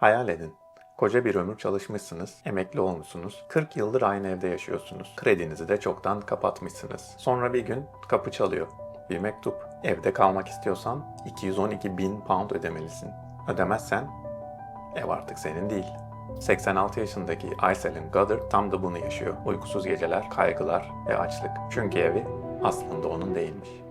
Hayal edin. Koca bir ömür çalışmışsınız, emekli olmuşsunuz, 40 yıldır aynı evde yaşıyorsunuz. Kredinizi de çoktan kapatmışsınız. Sonra bir gün kapı çalıyor. Bir mektup. Evde kalmak istiyorsan 212 bin pound ödemelisin. Ödemezsen ev artık senin değil. 86 yaşındaki Aiselin Goddard tam da bunu yaşıyor. Uykusuz geceler, kaygılar ve açlık. Çünkü evi aslında onun değilmiş.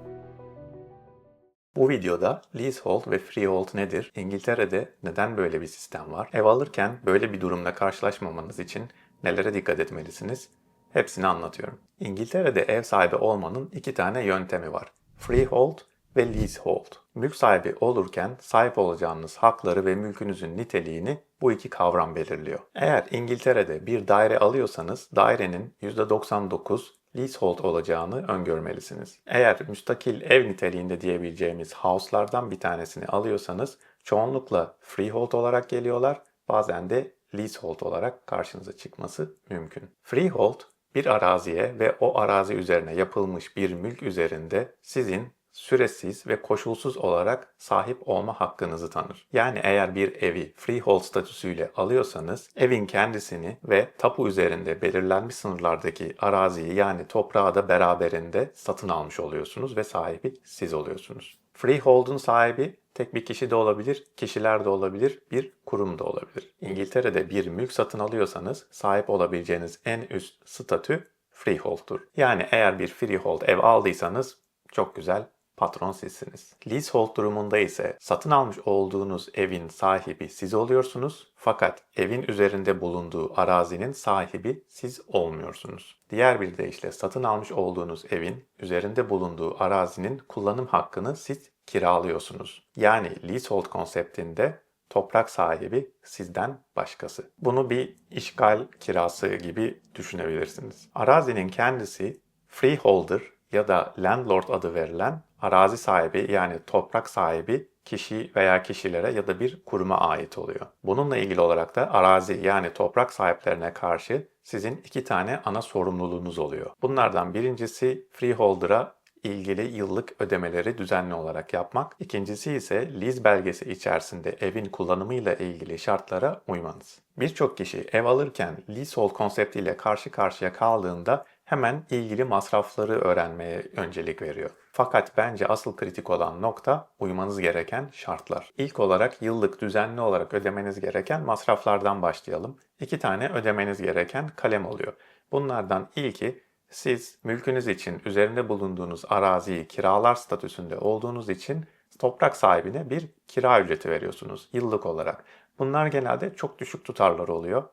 Bu videoda leasehold ve freehold nedir? İngiltere'de neden böyle bir sistem var? Ev alırken böyle bir durumla karşılaşmamanız için nelere dikkat etmelisiniz? Hepsini anlatıyorum. İngiltere'de ev sahibi olmanın iki tane yöntemi var. Freehold ve leasehold. Mülk sahibi olurken sahip olacağınız hakları ve mülkünüzün niteliğini bu iki kavram belirliyor. Eğer İngiltere'de bir daire alıyorsanız dairenin %99 leasehold olacağını öngörmelisiniz. Eğer müstakil ev niteliğinde diyebileceğimiz house'lardan bir tanesini alıyorsanız çoğunlukla freehold olarak geliyorlar, bazen de leasehold olarak karşınıza çıkması mümkün. Freehold, bir araziye ve o arazi üzerine yapılmış bir mülk üzerinde sizin süresiz ve koşulsuz olarak sahip olma hakkınızı tanır. Yani eğer bir evi freehold statüsüyle alıyorsanız evin kendisini ve tapu üzerinde belirlenmiş sınırlardaki araziyi yani toprağı da beraberinde satın almış oluyorsunuz ve sahibi siz oluyorsunuz. Freehold'un sahibi tek bir kişi de olabilir, kişiler de olabilir, bir kurum da olabilir. İngiltere'de bir mülk satın alıyorsanız sahip olabileceğiniz en üst statü freehold'tur. Yani eğer bir freehold ev aldıysanız çok güzel, patron sizsiniz. Leasehold durumunda ise satın almış olduğunuz evin sahibi siz oluyorsunuz fakat evin üzerinde bulunduğu arazinin sahibi siz olmuyorsunuz. Diğer bir deyişle satın almış olduğunuz evin üzerinde bulunduğu arazinin kullanım hakkını siz kiralıyorsunuz. Yani leasehold konseptinde toprak sahibi sizden başkası. Bunu bir işgal kirası gibi düşünebilirsiniz. Arazinin kendisi freeholder ya da landlord adı verilen arazi sahibi yani toprak sahibi kişi veya kişilere ya da bir kuruma ait oluyor. Bununla ilgili olarak da arazi yani toprak sahiplerine karşı sizin iki tane ana sorumluluğunuz oluyor. Bunlardan birincisi freeholder'a ilgili yıllık ödemeleri düzenli olarak yapmak. İkincisi ise lease belgesi içerisinde evin kullanımıyla ilgili şartlara uymanız. Birçok kişi ev alırken leasehold konseptiyle karşı karşıya kaldığında hemen ilgili masrafları öğrenmeye öncelik veriyor. Fakat bence asıl kritik olan nokta uymanız gereken şartlar. İlk olarak yıllık düzenli olarak ödemeniz gereken masraflardan başlayalım. İki tane ödemeniz gereken kalem oluyor. Bunlardan ilki siz mülkünüz için üzerinde bulunduğunuz araziyi kiralar statüsünde olduğunuz için toprak sahibine bir kira ücreti veriyorsunuz yıllık olarak. Bunlar genelde çok düşük tutarlar oluyor.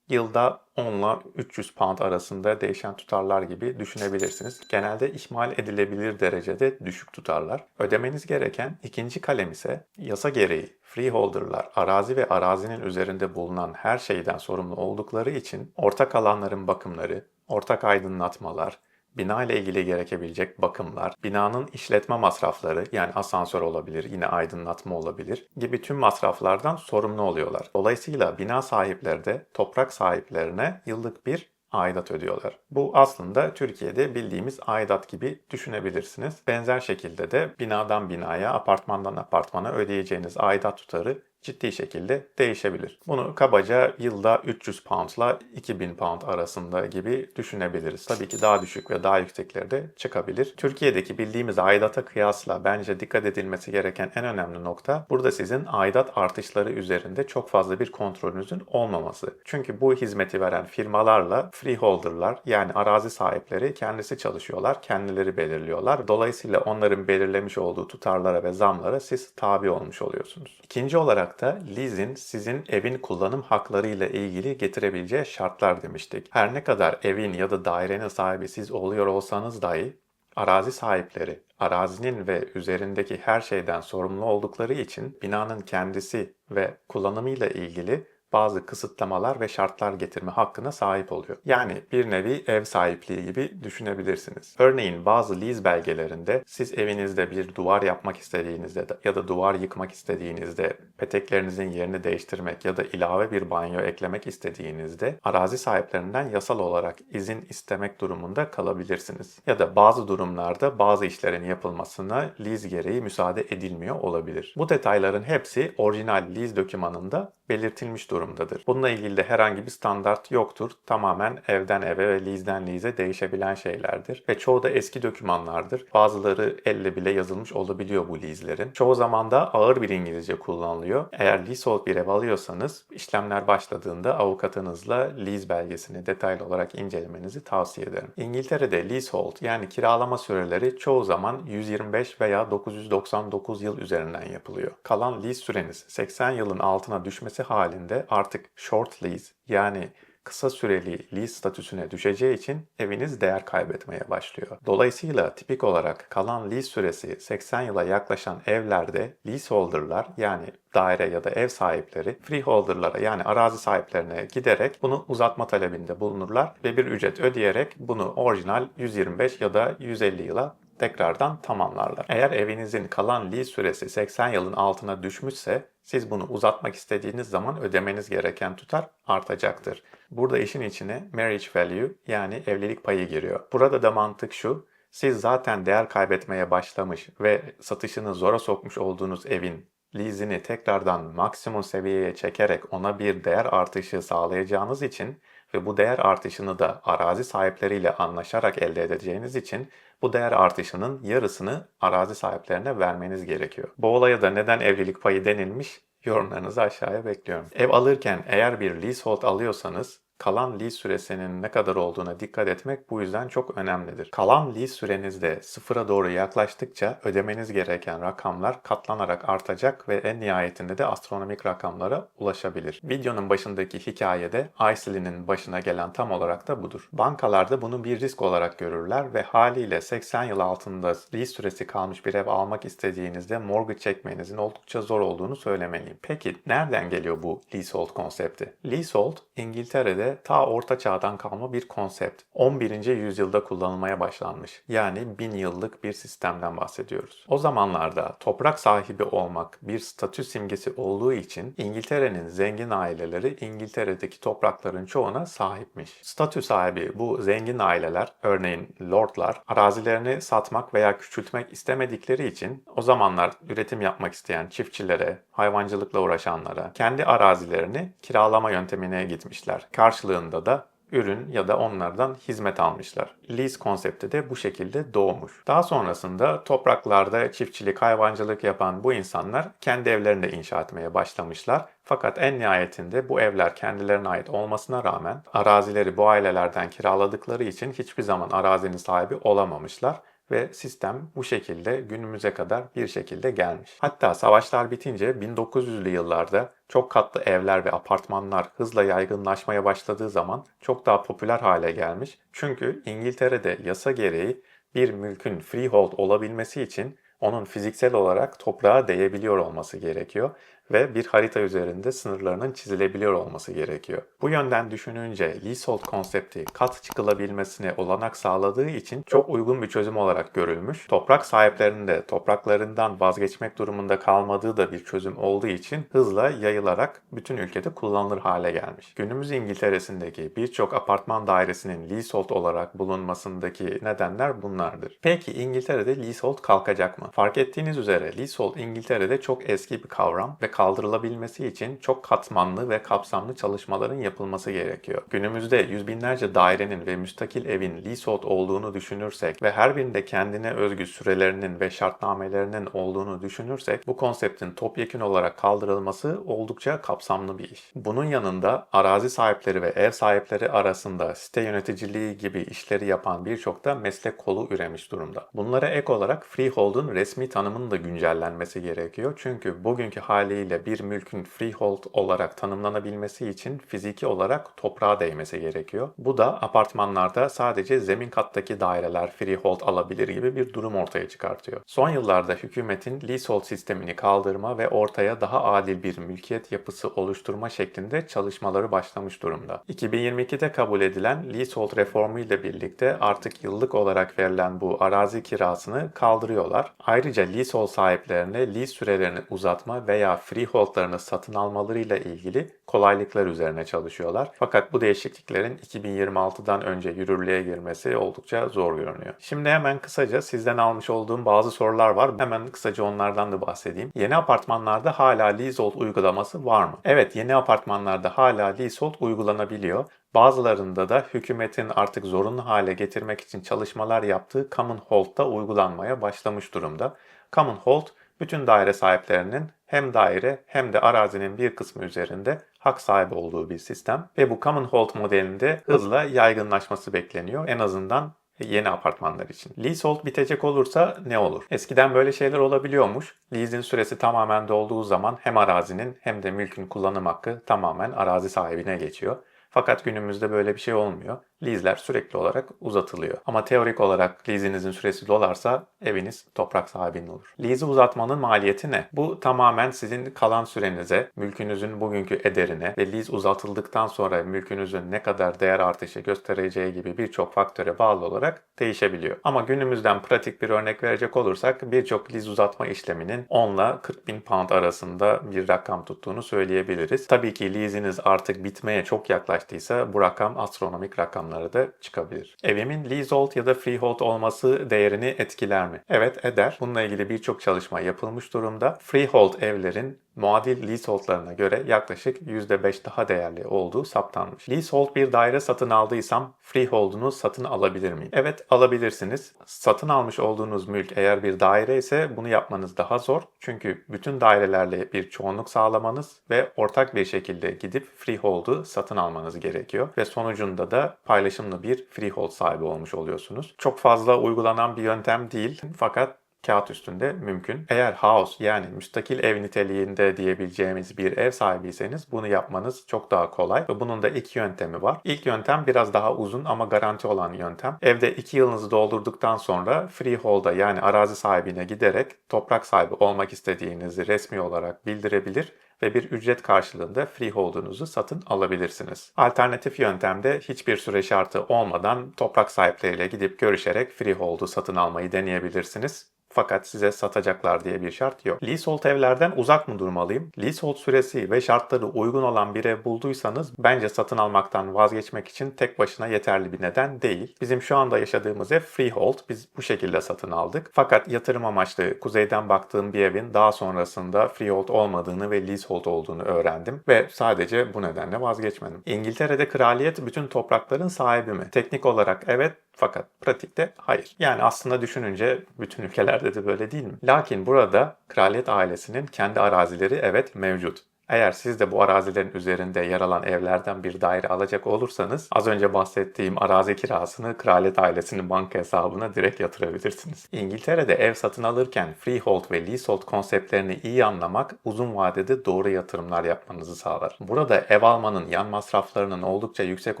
Yılda 10 ile 300 pound arasında değişen tutarlar gibi düşünebilirsiniz. Genelde ihmal edilebilir derecede düşük tutarlar. Ödemeniz gereken ikinci kalem ise yasa gereği freeholder'lar arazi ve arazinin üzerinde bulunan her şeyden sorumlu oldukları için ortak alanların bakımları, ortak aydınlatmalar, bina ile ilgili gerekebilecek bakımlar, binanın işletme masrafları yani asansör olabilir, yine aydınlatma olabilir gibi tüm masraflardan sorumlu oluyorlar. Dolayısıyla bina sahipleri de toprak sahiplerine yıllık bir aidat ödüyorlar. Bu aslında Türkiye'de bildiğimiz aidat gibi düşünebilirsiniz. Benzer şekilde de binadan binaya, apartmandan apartmana ödeyeceğiniz aidat tutarı ciddi şekilde değişebilir. Bunu kabaca yılda 300 pound ile 2000 pound arasında gibi düşünebiliriz. Tabii ki daha düşük ve daha yüksekleri de çıkabilir. Türkiye'deki bildiğimiz aidata kıyasla bence dikkat edilmesi gereken en önemli nokta burada sizin aidat artışları üzerinde çok fazla bir kontrolünüzün olmaması. Çünkü bu hizmeti veren firmalarla freeholder'lar yani arazi sahipleri kendisi çalışıyorlar, kendileri belirliyorlar. Dolayısıyla onların belirlemiş olduğu tutarlara ve zamlara siz tabi olmuş oluyorsunuz. İkinci olarak da leasing sizin evin kullanım hakları ile ilgili getirebileceği şartlar demiştik. Her ne kadar evin ya da dairenin sahibi siz oluyor olsanız dahi arazi sahipleri arazinin ve üzerindeki her şeyden sorumlu oldukları için binanın kendisi ve kullanımıyla ilgili bazı kısıtlamalar ve şartlar getirme hakkına sahip oluyor. Yani bir nevi ev sahipliği gibi düşünebilirsiniz. Örneğin bazı lease belgelerinde siz evinizde bir duvar yapmak istediğinizde ya da duvar yıkmak istediğinizde, peteklerinizin yerini değiştirmek ya da ilave bir banyo eklemek istediğinizde arazi sahiplerinden yasal olarak izin istemek durumunda kalabilirsiniz. Ya da bazı durumlarda bazı işlerin yapılmasına lease gereği müsaade edilmiyor olabilir. Bu detayların hepsi orijinal lease dokümanında belirtilmiş durumdadır. Bununla ilgili de herhangi bir standart yoktur. Tamamen evden eve ve lease'den lease'e değişebilen şeylerdir. Ve çoğu da eski dokümanlardır. Bazıları elle bile yazılmış olabiliyor bu lease'lerin. Çoğu zaman da ağır bir İngilizce kullanılıyor. Eğer leasehold bir ev alıyorsanız işlemler başladığında avukatınızla lease belgesini detaylı olarak incelemenizi tavsiye ederim. İngiltere'de leasehold yani kiralama süreleri çoğu zaman 125 veya 999 yıl üzerinden yapılıyor. Kalan lease süreniz 80 yılın altına düşmesi halinde artık short lease yani kısa süreli lease statüsüne düşeceği için eviniz değer kaybetmeye başlıyor. Dolayısıyla tipik olarak kalan lease süresi 80 yıla yaklaşan evlerde leaseholder'lar yani daire ya da ev sahipleri freeholder'lara yani arazi sahiplerine giderek bunu uzatma talebinde bulunurlar ve bir ücret ödeyerek bunu orijinal 125 ya da 150 yıla tekrardan tamamlarlar. Eğer evinizin kalan lease süresi 80 yılın altına düşmüşse siz bunu uzatmak istediğiniz zaman ödemeniz gereken tutar artacaktır. Burada işin içine marriage value yani evlilik payı giriyor. Burada da mantık şu, siz zaten değer kaybetmeye başlamış ve satışını zora sokmuş olduğunuz evin lease'ini tekrardan maksimum seviyeye çekerek ona bir değer artışı sağlayacağınız için ve bu değer artışını da arazi sahipleriyle anlaşarak elde edeceğiniz için bu değer artışının yarısını arazi sahiplerine vermeniz gerekiyor. Bu olaya da neden evlilik payı denilmiş? Yorumlarınızı aşağıya bekliyorum. Ev alırken eğer bir leasehold alıyorsanız kalan lease süresinin ne kadar olduğuna dikkat etmek bu yüzden çok önemlidir. Kalan lease sürenizde sıfıra doğru yaklaştıkça ödemeniz gereken rakamlar katlanarak artacak ve en nihayetinde de astronomik rakamlara ulaşabilir. Videonun başındaki hikayede Aisley'nin başına gelen tam olarak da budur. Bankalarda bunu bir risk olarak görürler ve haliyle 80 yıl altında lease süresi kalmış bir ev almak istediğinizde mortgage çekmenizin oldukça zor olduğunu söylemeliyim. Peki nereden geliyor bu leasehold konsepti? Leasehold İngiltere'de ta Orta Çağ'dan kalma bir konsept. 11. yüzyılda kullanılmaya başlanmış. Yani 1000 yıllık bir sistemden bahsediyoruz. O zamanlarda toprak sahibi olmak bir statü simgesi olduğu için İngiltere'nin zengin aileleri İngiltere'deki toprakların çoğuna sahipmiş. Statü sahibi bu zengin aileler, örneğin lordlar, arazilerini satmak veya küçültmek istemedikleri için o zamanlar üretim yapmak isteyen çiftçilere, hayvancılıkla uğraşanlara kendi arazilerini kiralama yöntemine gitmişler. Karşılığında da ürün ya da onlardan hizmet almışlar. Lease konsepti de bu şekilde doğmuş. Daha sonrasında topraklarda çiftçilik, hayvancılık yapan bu insanlar kendi evlerini de inşa etmeye başlamışlar. Fakat en nihayetinde bu evler kendilerine ait olmasına rağmen arazileri bu ailelerden kiraladıkları için hiçbir zaman arazinin sahibi olamamışlar. Ve sistem bu şekilde günümüze kadar bir şekilde gelmiş. Hatta savaşlar bitince 1900'lü yıllarda çok katlı evler ve apartmanlar hızla yaygınlaşmaya başladığı zaman çok daha popüler hale gelmiş. Çünkü İngiltere'de yasa gereği bir mülkün freehold olabilmesi için onun fiziksel olarak toprağa değebiliyor olması gerekiyor ve bir harita üzerinde sınırlarının çizilebiliyor olması gerekiyor. Bu yönden düşününce leasehold konsepti kat çıkılabilmesine olanak sağladığı için çok uygun bir çözüm olarak görülmüş. Toprak sahiplerinin de topraklarından vazgeçmek durumunda kalmadığı da bir çözüm olduğu için hızla yayılarak bütün ülkede kullanılır hale gelmiş. Günümüz İngiltere'sindeki birçok apartman dairesinin leasehold olarak bulunmasındaki nedenler bunlardır. Peki İngiltere'de leasehold kalkacak mı? Fark ettiğiniz üzere leasehold İngiltere'de çok eski bir kavram ve kaldırılabilmesi için çok katmanlı ve kapsamlı çalışmaların yapılması gerekiyor. Günümüzde yüz binlerce dairenin ve müstakil evin leasehold olduğunu düşünürsek ve her birinde kendine özgü sürelerinin ve şartnamelerinin olduğunu düşünürsek bu konseptin topyekün olarak kaldırılması oldukça kapsamlı bir iş. Bunun yanında arazi sahipleri ve ev sahipleri arasında site yöneticiliği gibi işleri yapan birçok da meslek kolu üremiş durumda. Bunlara ek olarak freehold'un resmi tanımının da güncellenmesi gerekiyor. Çünkü bugünkü haliyle bir mülkün freehold olarak tanımlanabilmesi için fiziki olarak toprağa değmesi gerekiyor. Bu da apartmanlarda sadece zemin kattaki daireler freehold alabilir gibi bir durum ortaya çıkartıyor. Son yıllarda hükümetin leasehold sistemini kaldırma ve ortaya daha adil bir mülkiyet yapısı oluşturma şeklinde çalışmaları başlamış durumda. 2022'de kabul edilen leasehold reformu ile birlikte artık yıllık olarak verilen bu arazi kirasını kaldırıyorlar. Ayrıca leasehold sahiplerine lease sürelerini uzatma veya freeholdlarını satın almalarıyla ilgili kolaylıklar üzerine çalışıyorlar. Fakat bu değişikliklerin 2026'dan önce yürürlüğe girmesi oldukça zor görünüyor. Şimdi hemen kısaca sizden almış olduğum bazı sorular var. Hemen kısaca onlardan da bahsedeyim. Yeni apartmanlarda hala leasehold uygulaması var mı? Evet, yeni apartmanlarda hala leasehold uygulanabiliyor. Bazılarında da hükümetin artık zorunlu hale getirmek için çalışmalar yaptığı Common Hold da uygulanmaya başlamış durumda. Common Hold, bütün daire sahiplerinin hem daire hem de arazinin bir kısmı üzerinde hak sahibi olduğu bir sistem ve bu Common Hold modelinde hızla yaygınlaşması bekleniyor. En azından yeni apartmanlar için. Leasehold bitecek olursa ne olur? Eskiden böyle şeyler olabiliyormuş. Lease'in süresi tamamen dolduğu zaman hem arazinin hem de mülkün kullanım hakkı tamamen arazi sahibine geçiyor. Fakat günümüzde böyle bir şey olmuyor. Lease'ler sürekli olarak uzatılıyor. Ama teorik olarak lease'inizin süresi dolarsa eviniz toprak sahibinin olur. Lease'i uzatmanın maliyeti ne? Bu tamamen sizin kalan sürenize, mülkünüzün bugünkü ederine ve lease uzatıldıktan sonra mülkünüzün ne kadar değer artışı göstereceği gibi birçok faktöre bağlı olarak değişebiliyor. Ama günümüzden pratik bir örnek verecek olursak birçok lease uzatma işleminin 10 ile 40 bin pound arasında bir rakam tuttuğunu söyleyebiliriz. Tabii ki lease'iniz artık bitmeye çok yaklaştıysa bu rakam astronomik rakamlara da çıkabilir. Evimin leasehold ya da freehold olması değerini etkiler mi? Evet, eder. Bununla ilgili birçok çalışma yapılmış durumda. Freehold evlerin muadil leaseholdlarına göre yaklaşık %5 daha değerli olduğu saptanmış. Leasehold bir daire satın aldıysam freehold'unu satın alabilir miyim? Evet, alabilirsiniz. Satın almış olduğunuz mülk eğer bir daire ise bunu yapmanız daha zor. Çünkü bütün dairelerle bir çoğunluk sağlamanız ve ortak bir şekilde gidip freehold'u satın almanız gerekiyor. Ve sonucunda da paylaşımlı bir freehold sahibi olmuş oluyorsunuz. Çok fazla uygulanan bir yöntem değil fakat kağıt üstünde mümkün. Eğer house yani müstakil ev niteliğinde diyebileceğimiz bir ev sahibiyseniz bunu yapmanız çok daha kolay ve bunun da iki yöntemi var. İlk yöntem biraz daha uzun ama garanti olan yöntem. Evde 2 yılınızı doldurduktan sonra freehold'a yani arazi sahibine giderek toprak sahibi olmak istediğinizi resmi olarak bildirebilir ve bir ücret karşılığında freehold'unuzu satın alabilirsiniz. Alternatif yöntemde hiçbir süre şartı olmadan toprak sahipleriyle gidip görüşerek freehold'u satın almayı deneyebilirsiniz. Fakat size satacaklar diye bir şart yok. Leasehold evlerden uzak mı durmalıyım? Leasehold süresi ve şartları uygun olan bir ev bulduysanız bence satın almaktan vazgeçmek için tek başına yeterli bir neden değil. Bizim şu anda yaşadığımız ev freehold. Biz bu şekilde satın aldık. Fakat yatırım amaçlı kuzeyden baktığım bir evin daha sonrasında freehold olmadığını ve leasehold olduğunu öğrendim ve sadece bu nedenle vazgeçmedim. İngiltere'de kraliyet bütün toprakların sahibi mi? Teknik olarak evet. Fakat pratikte hayır. Yani aslında düşününce bütün ülkelerde de böyle değil mi? Lakin burada kraliyet ailesinin kendi arazileri evet mevcut. Eğer siz de bu arazilerin üzerinde yer alan evlerden bir daire alacak olursanız az önce bahsettiğim arazi kirasını kraliyet ailesinin banka hesabına direkt yatırabilirsiniz. İngiltere'de ev satın alırken freehold ve leasehold konseptlerini iyi anlamak uzun vadede doğru yatırımlar yapmanızı sağlar. Burada ev almanın yan masraflarının oldukça yüksek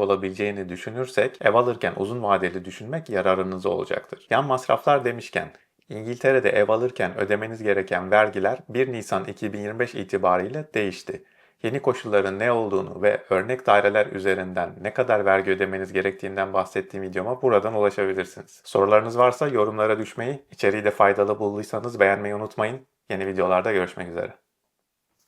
olabileceğini düşünürsek ev alırken uzun vadeli düşünmek yararınıza olacaktır. Yan masraflar demişken İngiltere'de ev alırken ödemeniz gereken vergiler 1 Nisan 2025 itibariyle değişti. Yeni koşulların ne olduğunu ve örnek daireler üzerinden ne kadar vergi ödemeniz gerektiğinden bahsettiğim videoma buradan ulaşabilirsiniz. Sorularınız varsa yorumlara düşmeyi, içeriği de faydalı bulduysanız beğenmeyi unutmayın. Yeni videolarda görüşmek üzere.